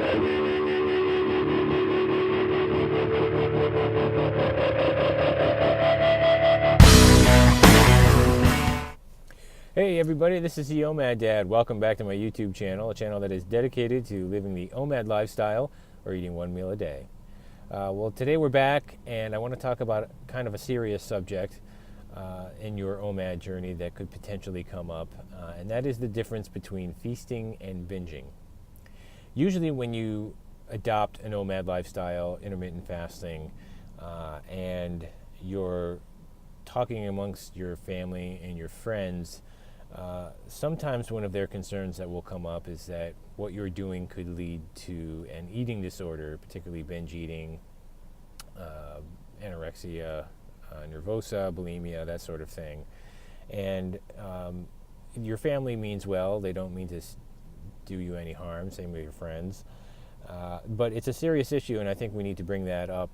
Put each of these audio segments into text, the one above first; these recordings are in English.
Hey everybody, this is the OMAD Dad. Welcome back to my YouTube channel, a channel that is dedicated to living the OMAD lifestyle or eating one meal a day. Well, today we're back and I want to talk about kind of a serious subject in your OMAD journey that could potentially come up, and that is the difference between feasting and binging. Usually when you adopt an OMAD lifestyle, intermittent fasting, and you're talking amongst your family and your friends, sometimes one of their concerns that will come up is that what you're doing could lead to an eating disorder, particularly binge eating, anorexia, nervosa, bulimia, that sort of thing. And your family means well. They don't mean to do you any harm, same with your friends. But it's a serious issue, and I think we need to bring that up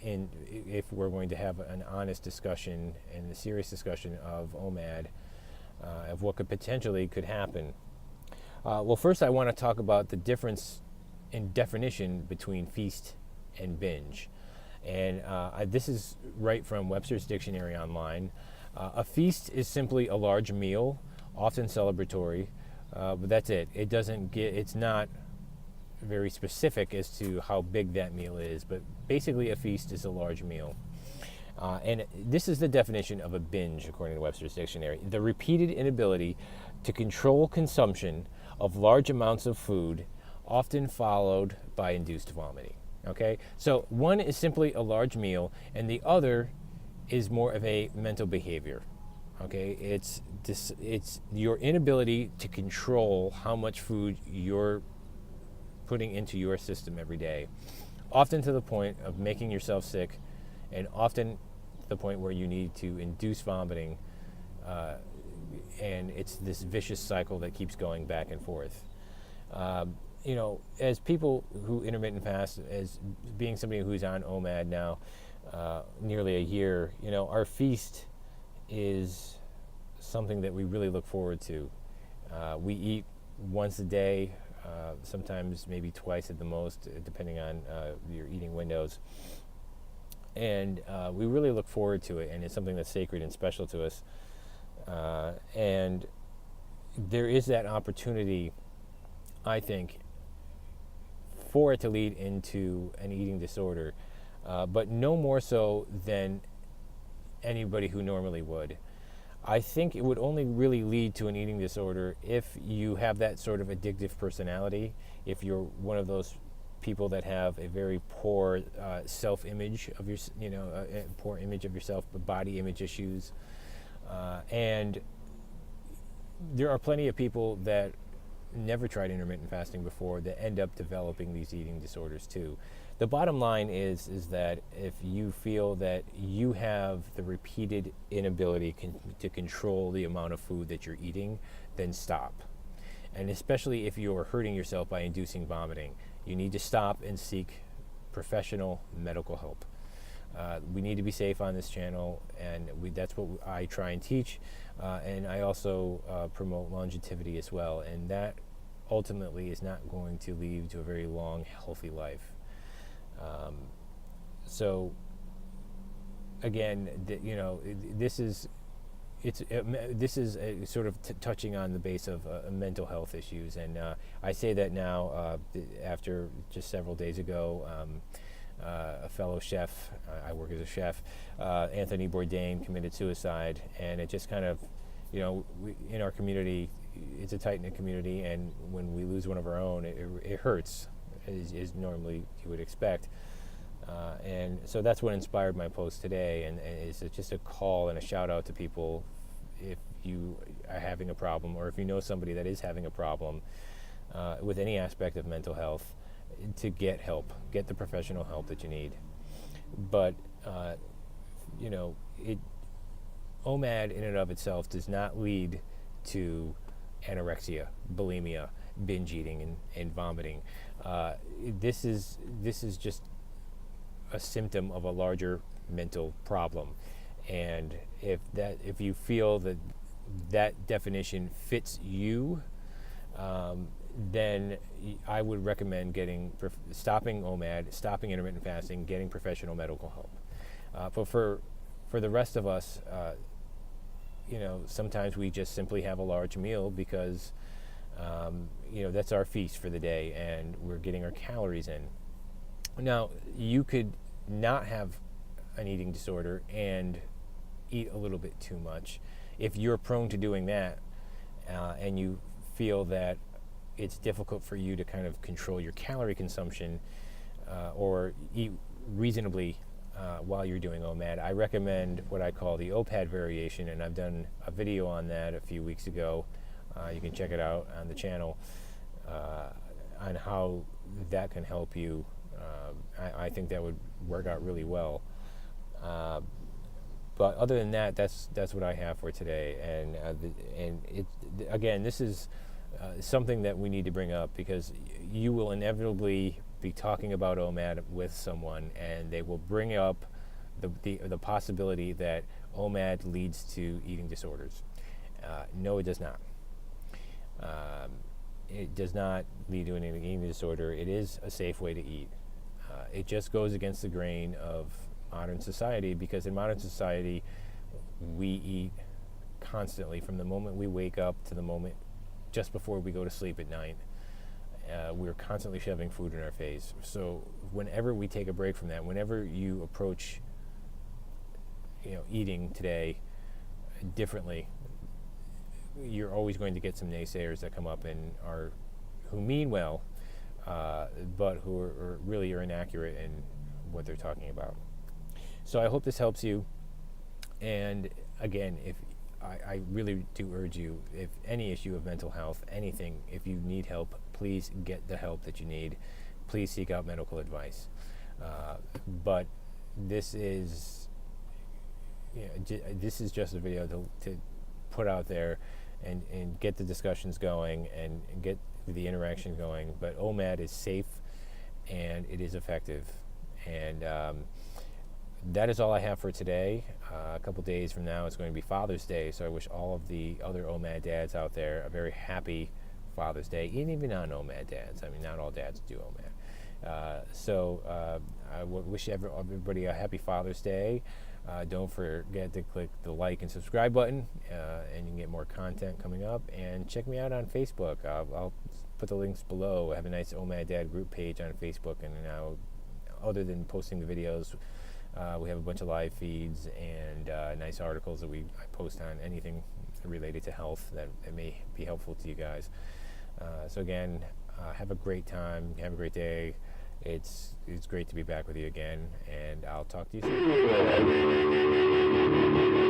if we're going to have an honest discussion and a serious discussion of OMAD, of what could happen. Well, first I want to talk about the difference in definition between feast and binge. And this is right from Webster's Dictionary online. A feast is simply a large meal, often celebratory, but that's it. It's not very specific as to how big that meal is, but basically a feast is a large meal. And this is the definition of a binge, according to Webster's Dictionary: the repeated inability to control consumption of large amounts of food, often followed by induced vomiting. Okay, so one is simply a large meal, and the other is more of a mental behavior. Okay, it's your inability to control how much food you're putting into your system every day, often to the point of making yourself sick, and often to the point where you need to induce vomiting, and it's this vicious cycle that keeps going back and forth. As people who intermittent fast, as being somebody who's on OMAD now nearly a year, our feast is something that we really look forward to. We eat once a day, sometimes maybe twice at the most, depending on your eating windows. And we really look forward to it, and it's something that's sacred and special to us. And there is that opportunity, I think, for it to lead into an eating disorder, but no more so than anybody who normally would. I think it would only really lead to an eating disorder if you have that sort of addictive personality, if you're one of those people that have a very poor self-image of your, a poor image of yourself, body image issues. And there are plenty of people that never tried intermittent fasting before that end up developing these eating disorders too. The bottom line is that if you feel that you have the repeated inability to control the amount of food that you're eating, then stop. And especially if you're hurting yourself by inducing vomiting, you need to stop and seek professional medical help. We need to be safe on this channel, and that's what I try and teach, and I also promote longevity as well, and that ultimately is not going to lead to a very long, healthy life. So again, this is sort of touching on the base of mental health issues, and I say that now after just several days ago, a fellow chef, I work as a chef, Anthony Bourdain, committed suicide, and it just kind of, in our community, it's a tight-knit community, and when we lose one of our own, it hurts, as normally you would expect. And so that's what inspired my post today, and it's just a call and a shout out to people: if you are having a problem, or if you know somebody that is having a problem with any aspect of mental health, to get help, get the professional help that you need. But OMAD in and of itself does not lead to anorexia, bulimia, binge eating, and vomiting. This is just a symptom of a larger mental problem, and if you feel that definition fits you, then I would recommend stopping OMAD, stopping intermittent fasting, getting professional medical help. But for the rest of us, sometimes we just simply have a large meal because, that's our feast for the day, and we're getting our calories in. Now, you could not have an eating disorder and eat a little bit too much. If you're prone to doing that, and you feel that it's difficult for you to kind of control your calorie consumption or eat reasonably while you're doing OMAD, I recommend what I call the OPAD variation, and I've done a video on that a few weeks ago. You can check it out on the channel on how that can help you. I think that would work out really well. But other than that, that's what I have for today. Again, this is something that we need to bring up because you will inevitably be talking about OMAD with someone, and they will bring up the possibility that OMAD leads to eating disorders. No, it does not. It does not lead to an eating disorder. It is a safe way to eat. It just goes against the grain of modern society, because in modern society we eat constantly from the moment we wake up to the moment just before we go to sleep at night. We're constantly shoving food in our face. So whenever we take a break from that, whenever you approach eating today differently, you're always going to get some naysayers that come up and who mean well, but who are inaccurate in what they're talking about. So I hope this helps you. And again, if I really do urge you, if any issue of mental health, anything, if you need help, please get the help that you need. Please seek out medical advice. But this is just a video to put out there and get the discussions going and get the interaction going. But OMAD is safe and it is effective. And that is all I have for today. A couple days from now, it's going to be Father's Day, so I wish all of the other OMAD dads out there a very happy Father's Day, and even non-OMAD dads. I mean, not all dads do OMAD. So I wish everybody a happy Father's Day. Don't forget to click the like and subscribe button, and you can get more content coming up. And check me out on Facebook. I'll put the links below. I have a nice OMAD Dad group page on Facebook, and now, other than posting the videos, we have a bunch of live feeds and nice articles that I post on anything related to health that may be helpful to you guys. So again, have a great time. Have a great day. It's great to be back with you again, and I'll talk to you soon.